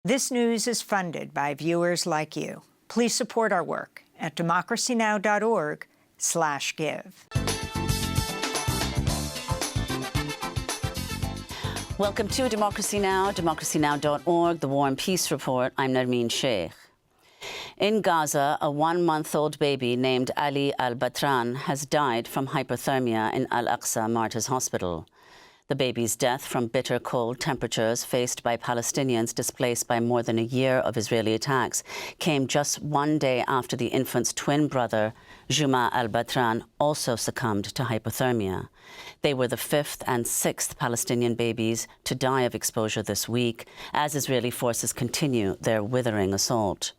This news is funded by viewers like you. Please support our work at democracynow.org/give. Welcome to Democracy Now!, democracynow.org, the War and Peace Report. I'm Nermeen Sheikh. In Gaza, a one-month-old baby named Ali al-Batran has died from hypothermia in Al-Aqsa Martyrs Hospital. The baby's death from bitter cold temperatures faced by Palestinians displaced by more than a year of Israeli attacks came just one day after the infant's twin brother, Juma al-Batran, also succumbed to hypothermia. They were the fifth and sixth Palestinian babies to die of exposure this week as Israeli forces continue their withering assault.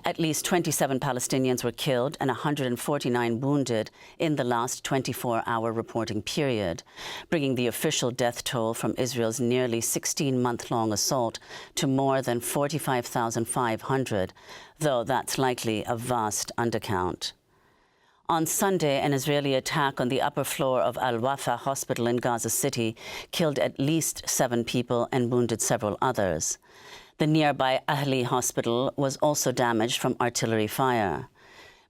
At least 27 Palestinians were killed and 149 wounded in the last 24-hour reporting period, bringing the official death toll from Israel's nearly 16-month-long assault to more than 45,500, though that's likely a vast undercount. On Sunday, an Israeli attack on the upper floor of Al-Wafa Hospital in Gaza City killed at least 7 people and wounded several others. The nearby Ahli Hospital was also damaged from artillery fire.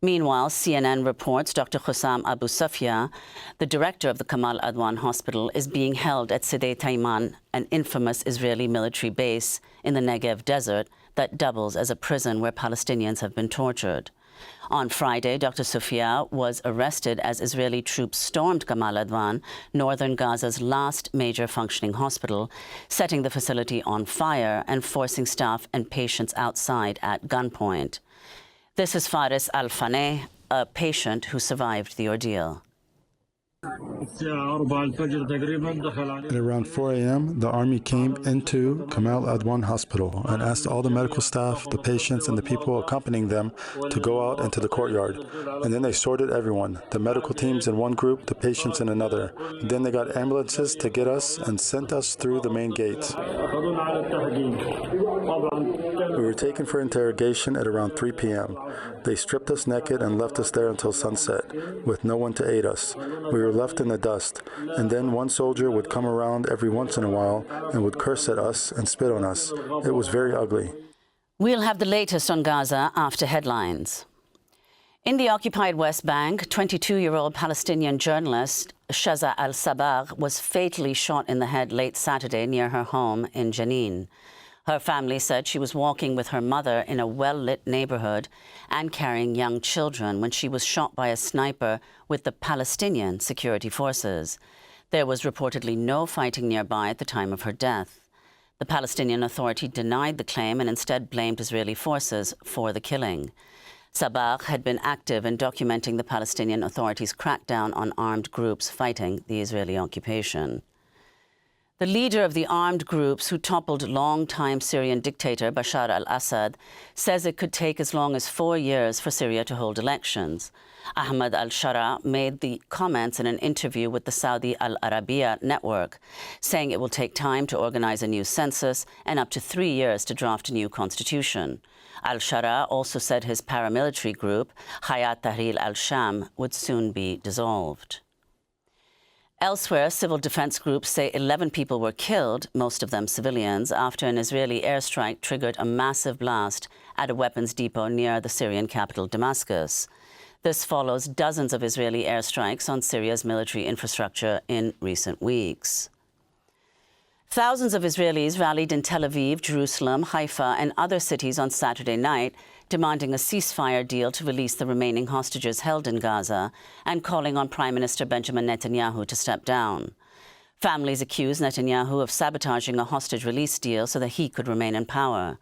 Meanwhile, CNN reports Dr. Hussam Abu Safia, the director of the Kamal Adwan Hospital, is being held at Sidi Taiman, an infamous Israeli military base in the Negev desert that doubles as a prison where Palestinians have been tortured. On Friday, Dr. Safia was arrested as Israeli troops stormed Kamal Adwan, northern Gaza's last major functioning hospital, setting the facility on fire and forcing staff and patients outside at gunpoint. This is Faris Al-Faneh, a patient who survived the ordeal. At around 4 a.m., the army came into Kamal Adwan Hospital and asked all the medical staff, the patients, and the people accompanying them to go out into the courtyard. And then they sorted everyone, the medical teams in one group, the patients in another. And then they got ambulances to get us and sent us through the main gate. We were taken for interrogation at around 3 p.m. They stripped us naked and left us there until sunset, with no one to aid us. We were left in the dust, and then one soldier would come around every once in a while and would curse at us and spit on us. It was very ugly. We'll have the latest on Gaza after headlines. In the occupied West Bank, 22-year-old Palestinian journalist Shaza al-Sabagh was fatally shot in the head late Saturday near her home in Jenin. Her family said she was walking with her mother in a well-lit neighborhood and carrying young children when she was shot by a sniper with the Palestinian security forces. There was reportedly no fighting nearby at the time of her death. The Palestinian Authority denied the claim and instead blamed Israeli forces for the killing. Sabagh had been active in documenting the Palestinian Authority's crackdown on armed groups fighting the Israeli occupation. The leader of the armed groups who toppled longtime Syrian dictator Bashar al-Assad says it could take as long as 4 years for Syria to hold elections. Ahmad al-Shara made the comments in an interview with the Saudi Al Arabiya network, saying it will take time to organize a new census and up to 3 years to draft a new constitution. Al-Shara also said his paramilitary group, Hayat Tahrir al-Sham, would soon be dissolved. Elsewhere, civil defense groups say 11 people were killed, most of them civilians, after an Israeli airstrike triggered a massive blast at a weapons depot near the Syrian capital, Damascus. This follows dozens of Israeli airstrikes on Syria's military infrastructure in recent weeks. Thousands of Israelis rallied in Tel Aviv, Jerusalem, Haifa, and other cities on Saturday night, demanding a ceasefire deal to release the remaining hostages held in Gaza and calling on Prime Minister Benjamin Netanyahu to step down. Families accused Netanyahu of sabotaging a hostage release deal so that he could remain in power.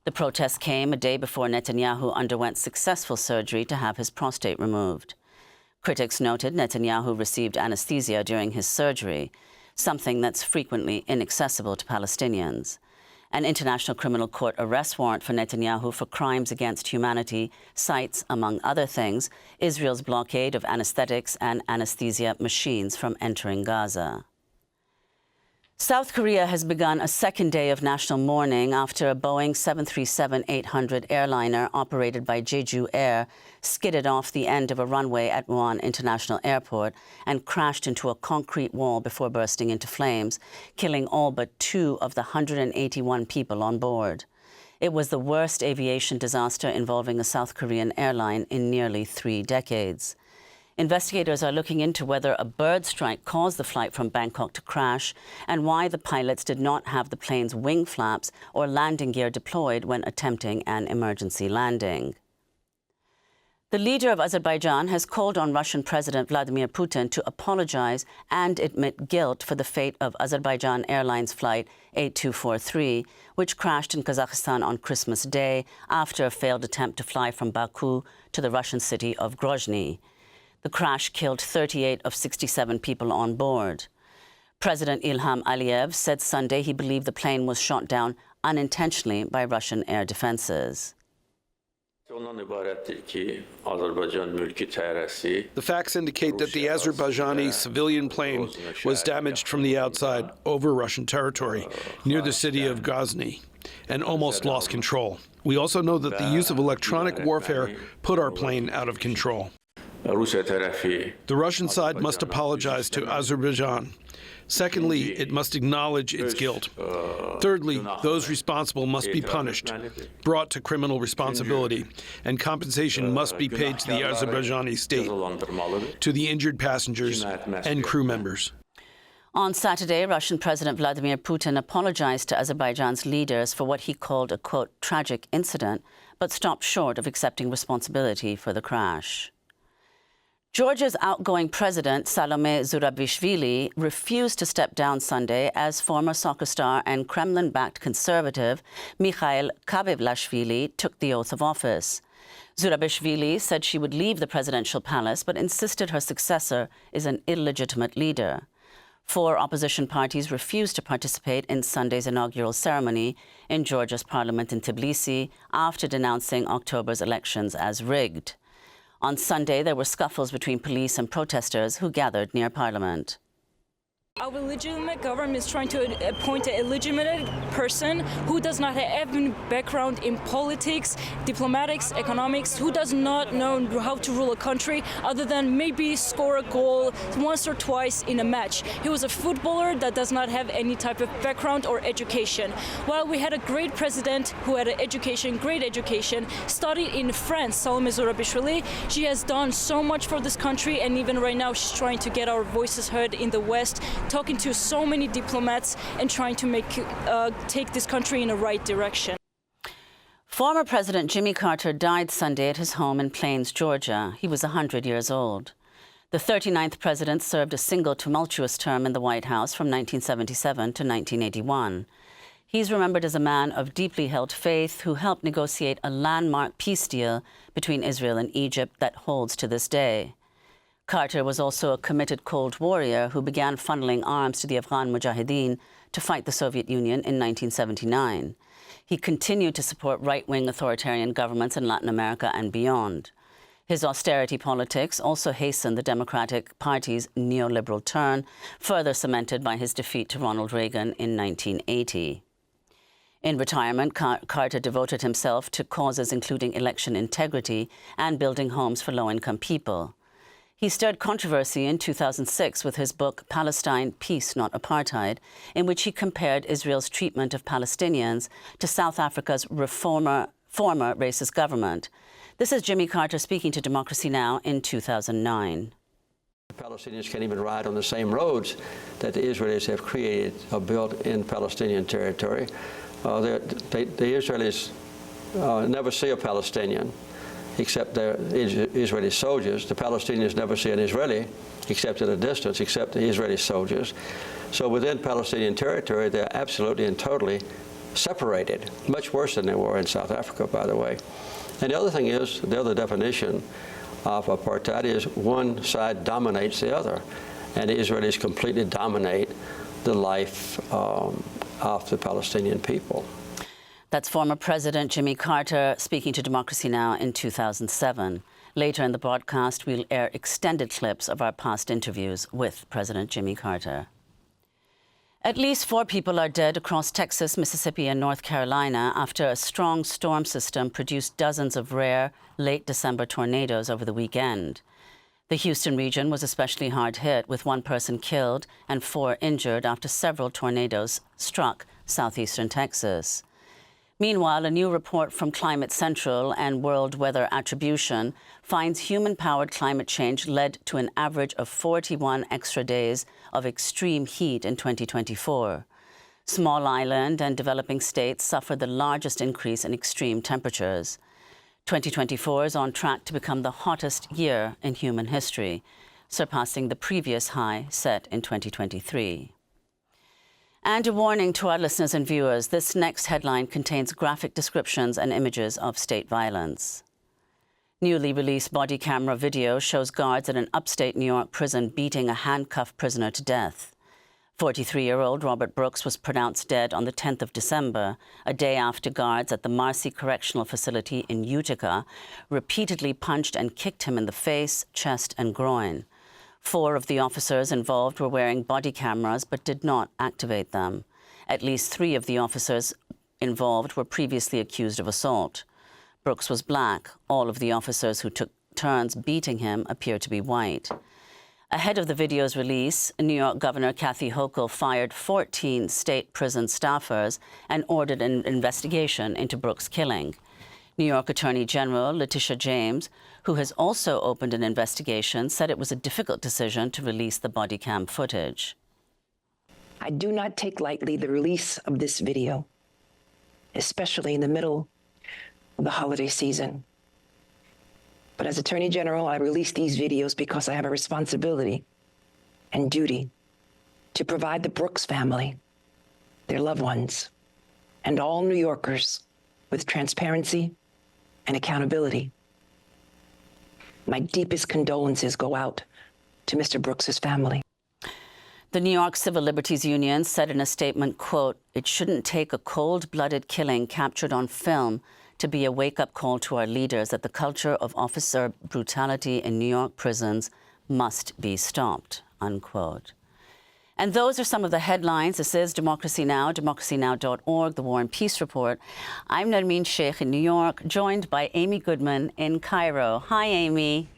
The protest came a day before Netanyahu underwent successful surgery to have his prostate removed. Critics noted Netanyahu received anesthesia during his surgery, something that's frequently inaccessible to Palestinians. An International Criminal Court arrest warrant for Netanyahu for crimes against humanity cites, among other things, Israel's blockade of anesthetics and anesthesia machines from entering Gaza. South Korea has begun a second day of national mourning after a Boeing 737-800 airliner operated by Jeju Air skidded off the end of a runway at Muan International Airport and crashed into a concrete wall before bursting into flames, killing all but 2 of the 181 people on board. It was the worst aviation disaster involving a South Korean airline in nearly 3 decades. Investigators are looking into whether a bird strike caused the flight from Bangkok to crash and why the pilots did not have the plane's wing flaps or landing gear deployed when attempting an emergency landing. The leader of Azerbaijan has called on Russian President Vladimir Putin to apologize and admit guilt for the fate of Azerbaijan Airlines Flight 8243, which crashed in Kazakhstan on Christmas Day after a failed attempt to fly from Baku to the Russian city of Grozny. The crash killed 38 of 67 people on board. President Ilham Aliyev said Sunday he believed the plane was shot down unintentionally by Russian air defenses. The facts indicate that the Azerbaijani civilian plane was damaged from the outside over Russian territory near the city of Grozny and almost lost control. We also know that the use of electronic warfare put our plane out of control. The Russian side must apologize to Azerbaijan. Secondly, it must acknowledge its guilt. Thirdly, those responsible must be punished, brought to criminal responsibility, and compensation must be paid to the Azerbaijani state, to the injured passengers and crew members. On Saturday, Russian President Vladimir Putin apologized to Azerbaijan's leaders for what he called a, quote, tragic incident, but stopped short of accepting responsibility for the crash. Georgia's outgoing president, Salome Zurabishvili, refused to step down Sunday as former soccer star and Kremlin-backed conservative Mikhail Kabyvashvili took the oath of office. Zurabishvili said she would leave the presidential palace, but insisted her successor is an illegitimate leader. 4 opposition parties refused to participate in Sunday's inaugural ceremony in Georgia's parliament in Tbilisi after denouncing October's elections as rigged. On Sunday, there were scuffles between police and protesters who gathered near Parliament. Our legitimate government is trying to appoint an illegitimate person who does not have any background in politics, diplomatics, economics, who does not know how to rule a country other than maybe score a goal once or twice in a match. He was a footballer that does not have any type of background or education. While we had a great president who had an education, great education, studied in France, Salome Zurabishvili, she has done so much for this country, and even right now she's trying to get our voices heard in the West, talking to so many diplomats and trying to take this country in the right direction. Former President Jimmy Carter died Sunday at his home in Plains, Georgia. He was 100 years old. The 39th president served a single tumultuous term in the White House from 1977 to 1981. He's remembered as a man of deeply held faith who helped negotiate a landmark peace deal between Israel and Egypt that holds to this day. Carter was also a committed Cold Warrior who began funneling arms to the Afghan Mujahideen to fight the Soviet Union in 1979. He continued to support right-wing authoritarian governments in Latin America and beyond. His austerity politics also hastened the Democratic Party's neoliberal turn, further cemented by his defeat to Ronald Reagan in 1980. In retirement, Carter devoted himself to causes including election integrity and building homes for low-income people. He stirred controversy in 2006 with his book Palestine, Peace, Not Apartheid, in which he compared Israel's treatment of Palestinians to South Africa's former racist government. This is Jimmy Carter speaking to Democracy Now! In 2009. The Palestinians can't even ride on the same roads that the Israelis have created or built in Palestinian territory. The Israelis never see a Palestinian except their Israeli soldiers. The Palestinians never see an Israeli except at a distance, except the Israeli soldiers. So within Palestinian territory, they're absolutely and totally separated, much worse than they were in South Africa, by the way. And the other thing is, the other definition of apartheid is one side dominates the other, and the Israelis completely dominate the life of the Palestinian people. That's former President Jimmy Carter speaking to Democracy Now! In 2007. Later in the broadcast, we'll air extended clips of our past interviews with President Jimmy Carter. At least 4 people are dead across Texas, Mississippi, and North Carolina after a strong storm system produced dozens of rare late December tornadoes over the weekend. The Houston region was especially hard hit, with 1 person killed and 4 injured after several tornadoes struck southeastern Texas. Meanwhile, a new report from Climate Central and World Weather Attribution finds human-powered climate change led to an average of 41 extra days of extreme heat in 2024. Small island and developing states suffered the largest increase in extreme temperatures. 2024 is on track to become the hottest year in human history, surpassing the previous high set in 2023. And a warning to our listeners and viewers, this next headline contains graphic descriptions and images of state violence. Newly released body camera video shows guards at an upstate New York prison beating a handcuffed prisoner to death. 43-year-old Robert Brooks was pronounced dead on the 10th of December, a day after guards at the Marcy Correctional Facility in Utica repeatedly punched and kicked him in the face, chest, and groin. 4 of the officers involved were wearing body cameras but did not activate them. At least 3 of the officers involved were previously accused of assault. Brooks was black. All of the officers who took turns beating him appear to be white. Ahead of the video's release, New York Governor Kathy Hochul fired 14 state prison staffers and ordered an investigation into Brooks' killing. New York Attorney General Letitia James, who has also opened an investigation, said it was a difficult decision to release the body cam footage. I do not take lightly the release of this video, especially in the middle of the holiday season. But as Attorney General, I release these videos because I have a responsibility and duty to provide the Brooks family, their loved ones, and all New Yorkers with transparency and accountability. My deepest condolences go out to Mr. Brooks's family. The New York Civil Liberties Union said in a statement, quote, "It shouldn't take a cold-blooded killing captured on film to be a wake-up call to our leaders that the culture of officer brutality in New York prisons must be stopped," unquote. And those are some of the headlines. This is Democracy Now!, democracynow.org, the War and Peace Report. I'm Nermeen Sheikh in New York, joined by Amy Goodman in Cairo. Hi, Amy.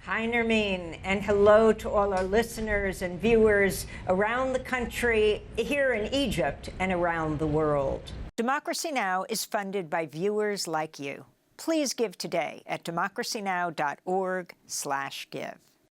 Hi, Nermeen, and hello to all our listeners and viewers around the country, here in Egypt, and around the world. Democracy Now! Is funded by viewers like you. Please give today at democracynow.org/give.